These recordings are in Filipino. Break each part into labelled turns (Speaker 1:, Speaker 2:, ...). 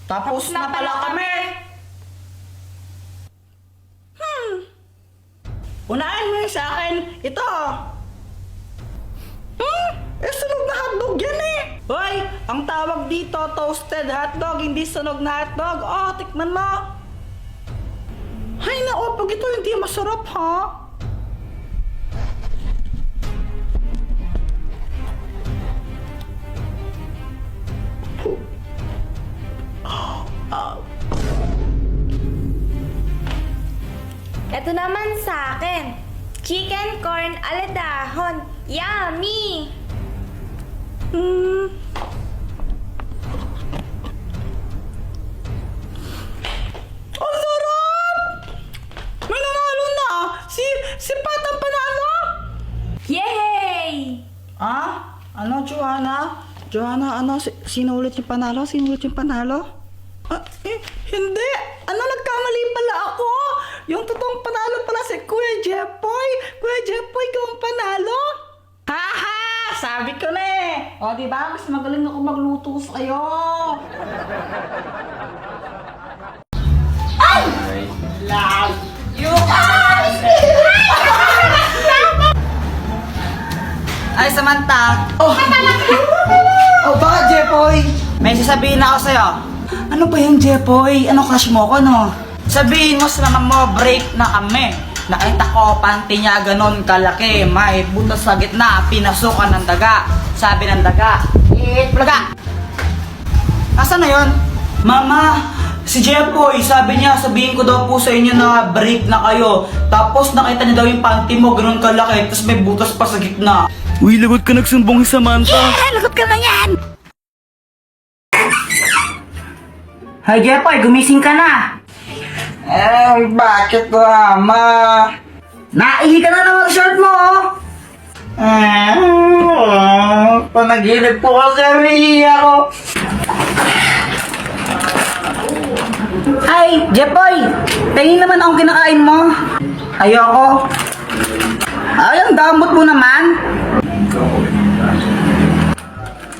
Speaker 1: Tapos na pala kami. Unahin mo yun sa akin. Ito. Sunog na hotdog yan eh. Hoy, ang tawag dito, toasted hotdog, hindi sunog na hotdog. Oh, tikman mo. Hay na, pag ito hindi masarap ha.
Speaker 2: Ito naman sa akin. Chicken corn aladahon. Yummy!
Speaker 1: Ang sarap! May nanalo na! Si Pat ang panalo!
Speaker 2: Yay!
Speaker 1: Ah? Ano, Joanna? Joanna, ano? Sino ulit yung panalo? Sino ulit yung panalo? Hindi! Ano, nagkamali pala ako! Yung totoong panalo pala si Kuya Jepoy! Kuya Jepoy, ikaw ang panalo! Haha! Sabi ko na eh! O, diba? Mas magaling ako magluto sa'yo! Love you! Ay, Samantha! Oh, baka, Jepoy? May sasabihin ako sa'yo. Ano ba yung Jepoy? Ano crush mo ko, no? Sabihin mo sa mama mo, break na kami. Nakita ko, panty niya ganon kalaki. May butas sa gitna, pinasukan ng daga. Sabi ng daga, plaga! Asa na yon? Mama, si Jepoy, sabi niya, sabihin ko daw po sa inyo na break na kayo. Tapos nakita niya daw yung panty mo, ganon kalaki. Tapos may butas pa sa gitna. Uy, lagot ka nagsumbong si Samantha.
Speaker 2: Yeah! Lagot ka na yan!
Speaker 1: Hi, Jepoy, gumising ka na. Bakit ko, ama? Naihi ka na naman short mo, panaginip po kasi ako. Ay, Jepoy, tingin naman akong kinakain mo. Ayoko. Ay, ang damot mo naman.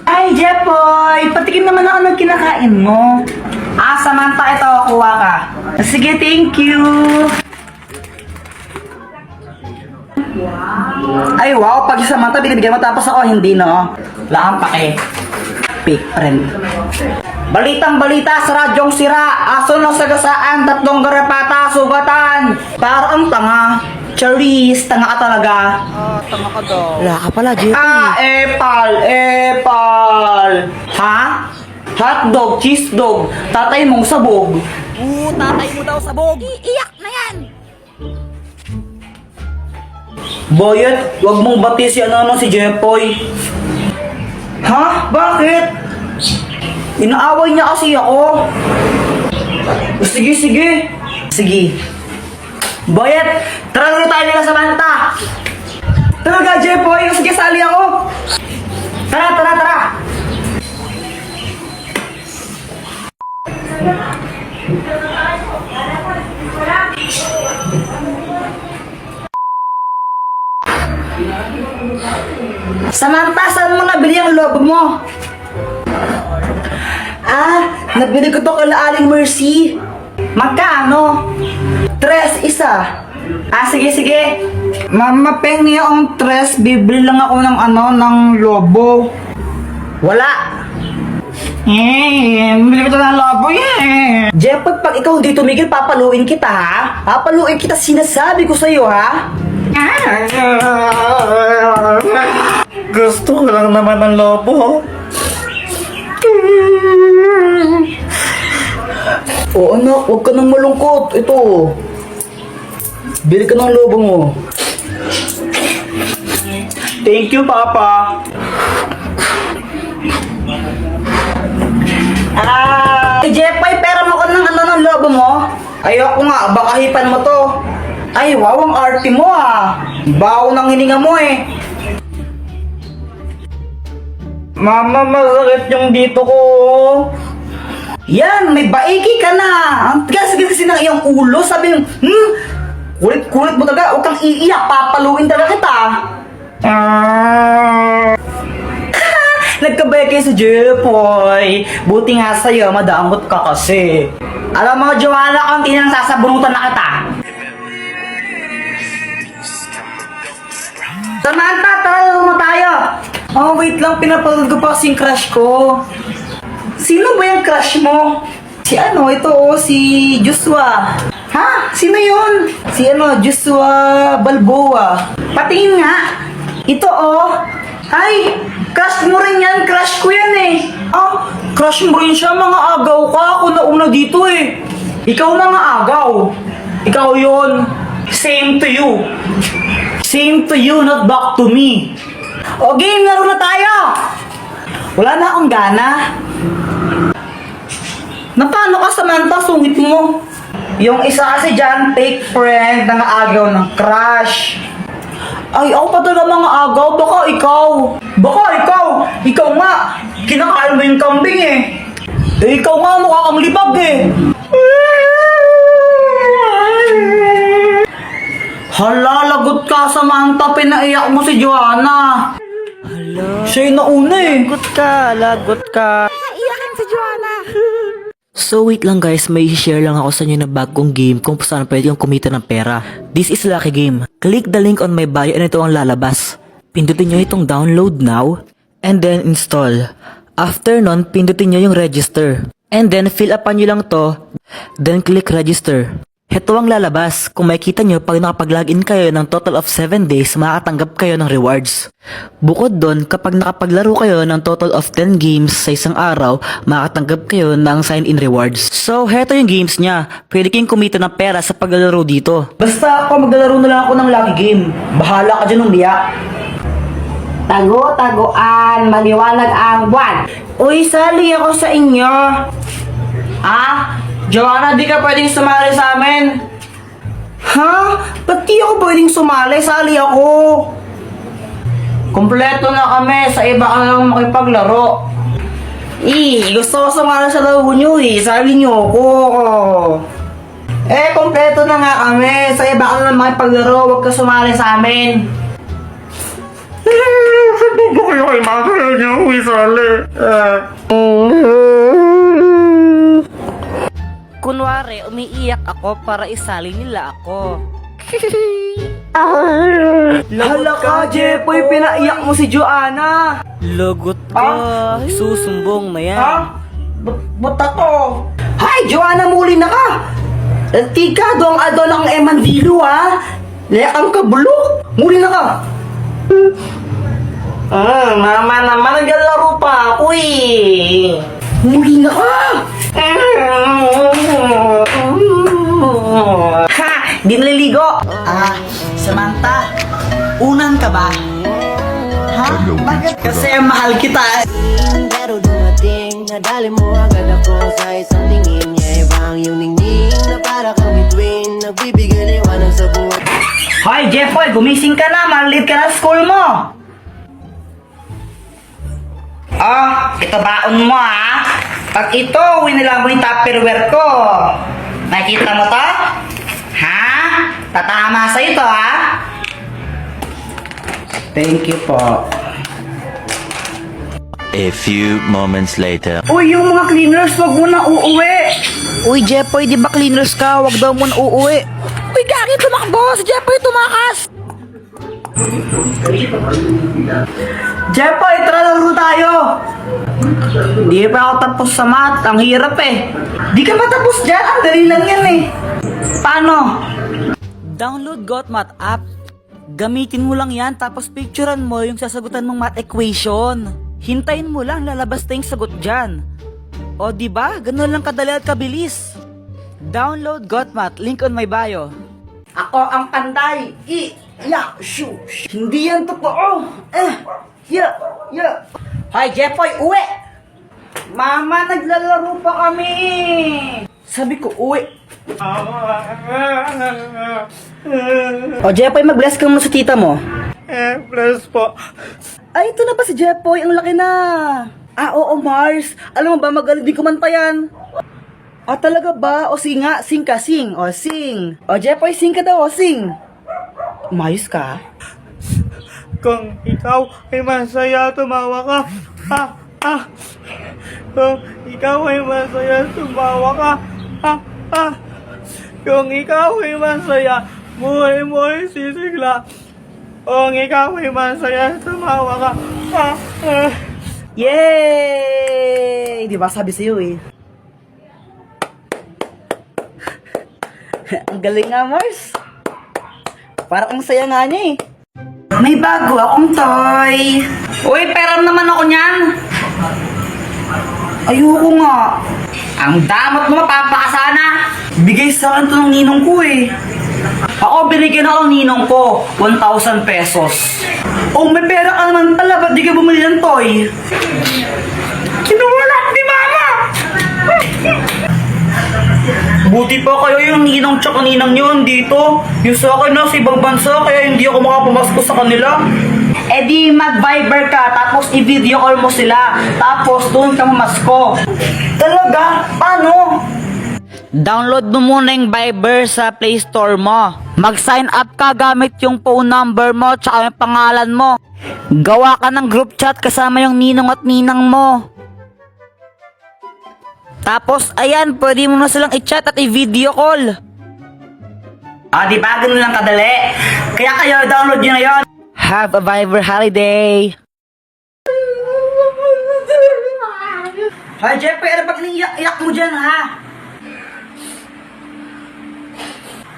Speaker 1: Ay, Jepoy, patikim naman ako ng kinakain mo. Samantha, ito, kuha ka. Sige, thank you. Ay, wow, pag si Samantha binibigyan mo tapos ako hindi, no? Wala kang pake. Fake friend. Balitang balita sa radyong sira. Aso ng sagasaan, 3 garapata, sugatan. Parang tanga. Charis, tanga ka talaga. Tanga ka daw. Wala ka pala, Jeff. Epal. Ha? Hotdog, cheese dog, tatay mong sabog. Tatay mo daw sabog.
Speaker 2: Iiyak na yan!
Speaker 1: Boyet, wag mong bati si si Jepoy. Ha? Bakit? Inaaway niya kasi ako. Sige. Boyet, tara na tayo nila sa Samantha. Talaga, Jepoy, sige, sali ako. Tara. Samantha, saan mo nabili ang lobo mo? Nabili ko to kala Aling Mercy. Magkano? 3 isa. Sige. Mama, pengi akong 3. Bibili lang ako ng lobo. Wala. Bibili ko to ng lobo Jeff, pag ikaw hindi tumigil, papaluin kita, ha? Papaluin kita, sinasabi ko sa'yo, ha? Gusto ko lang naman ng lobo. Anak, huwag ka nang malungkot. Ito. Bili ka ng lobo mo. Thank you, Papa. Jepoy, pera mo ko ng lobo mo? Ayoko nga, baka hipan mo to. Ay, wow, ang arte mo Baho ng hininga mo Mama, masakit yung dito ko. Yan, may baiki ka na. Ang tigas kasi ng iyong ulo. Sabi yung, kulit-kulit mo talaga. Huwag kang iiyak, papaluin talaga kita. Nagkabay kayo sa Jepoy. Buti nga sa'yo, madamot ka kasi. Alam mo, Joanna, konti nang sasabunutan na kita. Samantha, tara mo tayo. Oh, wait lang, pinapanood ko pa kasing crush ko. Sino ba yung crush mo? Si ano, ito si Joshua. Ha? Sino yun? Si Joshua Balboa. Patingin nga. Ito Ay, crush mo rin yan. Crush ko yan eh. Crush mo rin siya. Mga agaw ka. Ako nauna dito eh. Ikaw mga agaw. Ikaw yun. Same to you. Same to you, not back to me. O game, laro na tayo. Wala na akong gana. Na paano ka, Samantha? Sungit mo. Yung isa kasi dyan, fake friend, nang-agaw ng crush. Ay, ako pa talaga mga agaw. Baka ikaw. Ikaw nga. Kinakain mo yung kambing eh. Ikaw nga, mukha kang libag eh. Hala, lagot ka, Samantha. Pinaiyak mo si Joanna. Hala. Siya yung nauna eh. Lagot ka.
Speaker 2: Iyakin si Joanna.
Speaker 3: So wait lang guys, may share lang ako sa inyo na bagong game kung saan pwede kang kumita ng pera. This is Lucky Game. Click the link on my bio and ito ang lalabas. Pindutin nyo itong download now and then install. After nun, pindutin nyo yung register. And then fill upan nyo lang to, then click register. Ito ang lalabas. Kung makikita nyo, pag nakapag-login kayo ng total of 7 days, makakatanggap kayo ng rewards. Bukod doon, kapag nakapaglaro kayo ng total of 10 games sa isang araw, makakatanggap kayo ng sign-in rewards. So, heto yung games niya. Pwede kayong kumita ng pera sa paglalaro dito.
Speaker 1: Basta ako, maglalaro na lang ako ng Lucky Game. Bahala ka dyan umiyak. Tago-taguan, maliwanag ang buwan. Uy, sali ako sa inyo. Joanna, di ka pwedeng sumali sa amin. Ha? Ba't di ako pwedeng sumali? Sali ako. Kompleto na kami. Sa iba ka lang makipaglaro. Gusto ko sumali sa laro nyo eh. Sali nyo ako. Kompleto na nga kami. Sa iba ka lang makipaglaro. Huwag ka sumali sa amin. Sabi ko kayo kay mama nyo. Sali.
Speaker 3: Kunwari, umiiyak ako para isali nila ako.
Speaker 1: Hala ka, Jepoy. Pinaiyak mo si Joanna.
Speaker 3: Lagot ka. Susumbong na yan.
Speaker 1: Ba't ako? Hay, Joanna, muli na ka. Tika, doang adon ang Emandilo, ha? Layakang ka, bulok. Muli na ka. Mama naman, naglalaro pa ako eh. Muli na ka. Ha! Di naliligo. Samantha, unan ka ba? Ha? Bakit? Kasi mahal kita.
Speaker 4: Pero dumating, nadali mo agad ako sa isang tingin. Niya ibang yung ningning na para kang bituin. Nagbibigay liwanag sa buhay.
Speaker 1: Hoy, Jepoy, gumising ka na. Malit ka na sa school mo. Ito baon mo ha. Pag ito, winila mo yung tupperware ko. Nakikita mo to? Ha? Tatama sa ito ha? Thank you po.
Speaker 5: A few moments later.
Speaker 1: Uy, yung mga cleaners, wag mo na uuwi.
Speaker 3: Uy, Jepoy, di ba cleaners ka? Wag daw mo na uuwi.
Speaker 1: Uy, gagi, tumakbo. Si Jepoy tumakas. Jepoy, tara laro tayo. Di pa ako tapos sa math. Ang hirap eh. Di ka pa tapos dyan. Ang dali lang yan eh. Paano?
Speaker 3: Download GotMath app. Gamitin mo lang yan tapos picturean mo yung sasagutan mong math equation. Hintayin mo lang, lalabas na yung sagot dyan. O diba? Ganun lang kadali at kabilis. Download GotMath, link on my bio.
Speaker 1: Ako ang panday. Hindi yan totoo. Hoy, Jepoy, uwi. Mama, naglalaro pa kami. Sabi ko, uwi. O, Jepoy, mag-bless ka muna sa tita mo.
Speaker 6: Bless po.
Speaker 1: Ay, ito na pa si Jepoy. Ang laki na. Oo, Mars. Alam mo ba, magaling din kumanta yan. Talaga ba? O sing nga, sing ka, sing. O, sing. O, Jepoy, sing ka daw, o, sing. Umayos ka?
Speaker 6: Kung ikaw ay masaya, tumawa ka. Kung ikaw ay masaya, tumawa ka. Kung ikaw ay masaya, buhay mo ay sisigla. Kung ikaw ay masaya, tumawa ka.
Speaker 1: Yay! Di ba sabi sa'yo eh. Ang galing nga, Mars. Parang ang saya nga niya eh. May bago akong toy. Uy, pera naman ako niyan. Ayoko nga. Ang damot mo, mapapakasana. Bigay sa akin to ng ninong ko eh. Ako, binigyan ako ng ninong ko. 1,000 pesos. Oh, may pera ka naman pala. Ba't di ka bumili ng toy? Kinuwala ni mama. Buti pa kayo yung ninong tsaka ninang yun dito. Yung sa akin na sa ibang bansa, kaya hindi ako makapumasko sa kanila. Eh di mag-Viber ka, tapos i-video call mo sila. Tapos doon ka mamasko. Talaga? Paano? Download mo muna yung Viber sa Play Store mo. Mag-sign up ka gamit yung phone number mo tsaka yung pangalan mo. Gawa ka ng group chat kasama yung ninong at ninang mo. Tapos, ayan, pwede mo na silang i-chat at i-video call. Ah, di ba? Ganun lang kadali. Kaya kayo, download nyo na yun. Have a Viber holiday. Hi, Jeffrey, ano pag iniiyak mo dyan, ha?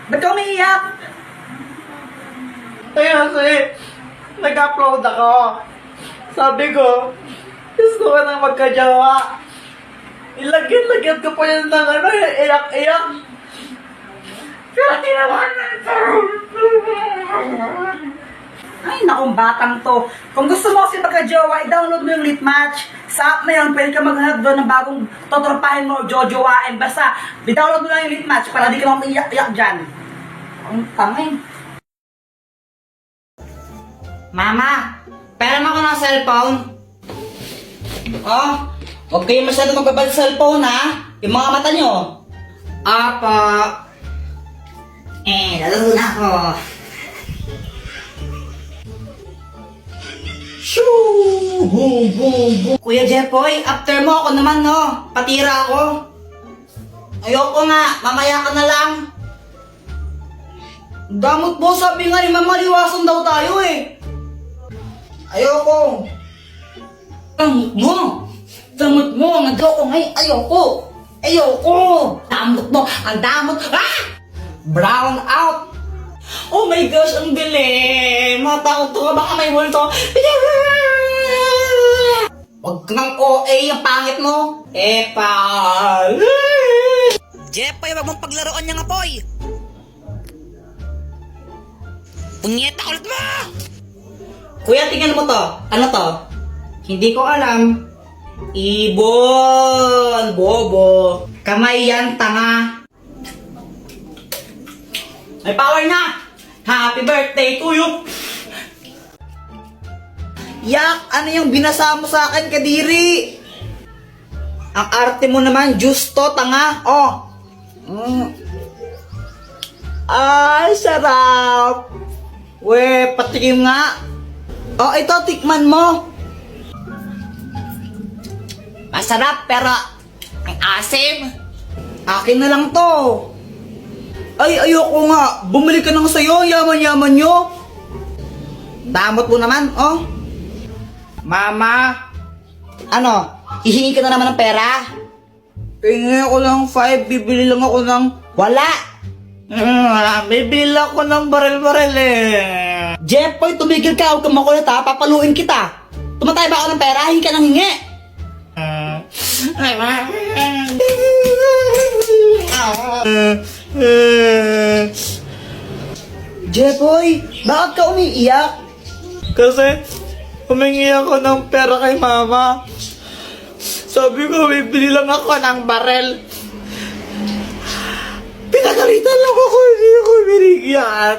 Speaker 1: Ba't ka umiiyak?
Speaker 6: Kasi, nag-upload ako. Sabi ko, gusto ko nang magkajawa. Ilagyan ko pa yun ng iyak-iyak. Pero di naman
Speaker 1: Ay, nakong batang to. Kung gusto mo kasi magka-jowa, i-download mo yung Lit Match. Sa app na yun, pwede ka maghanap doon ng bagong totropahin mo, jojowain. Basta, i-download mo lang yung Lit Match para di ka maiyak-iyak dyan. Ang tangin. Mama, pera mo ako ng cellphone. Oh, huwag kayo masyado magbabal sa cellphone, ha? Yung mga mata nyo. Apa. Lalo na ako. Shoo! Boom, boom, boom. Kuya Jepoy, after mo ako naman, no? Patira ako. Ayoko nga, mamaya ka na lang. Damot mo, sabi nga ni Mama, liwasan daw tayo eh. Ayoko. Damot mo. Damot mo, nag-ako ngayon. Ayoko. Ayoko. Damot mo, ang damot. Ah! Brown out. Oh my gosh, ang dilim. Matakot ko, baka may multo. Huwag kang OA, ang pangit mo. Epa. Jepoy, wag mong paglaruan niyang apoy. Punyeta ulit mo! Kuya, tingnan mo to. Ano to? Hindi ko alam. Ibon. Bobo. Kamay yan, tanga. May power na! Happy birthday to you! Yak! Ano yung binasa mo sa akin, Kadiri? Ang arte mo naman, juice to, tanga. Oh! Ay, sarap! We, patikim nga. Oh, ito, tikman mo. Masarap, pero ang asim. Akin na lang to. Ay, ayoko nga. Bumili ka ng sayo, yaman-yaman nyo. Damot mo naman, oh. Mama. Ano, hihingi ka na naman ng pera? Hingi ako ng 5, bibili lang ako ng... Wala. Bibili ako ng baril-baril eh. Jepoy, tumigil ka. Huwag kang makulit ha. Papaluin kita. Tumatay ba ako ng pera? Hingi ka ng hingi. Jepoy, bakit ka umiiyak?
Speaker 6: Kasi, humingi ako ng pera kay Mama. Sabi ko, bibili lang ako ng barel. Pinagalitan lang ako, hindi ako binigyan.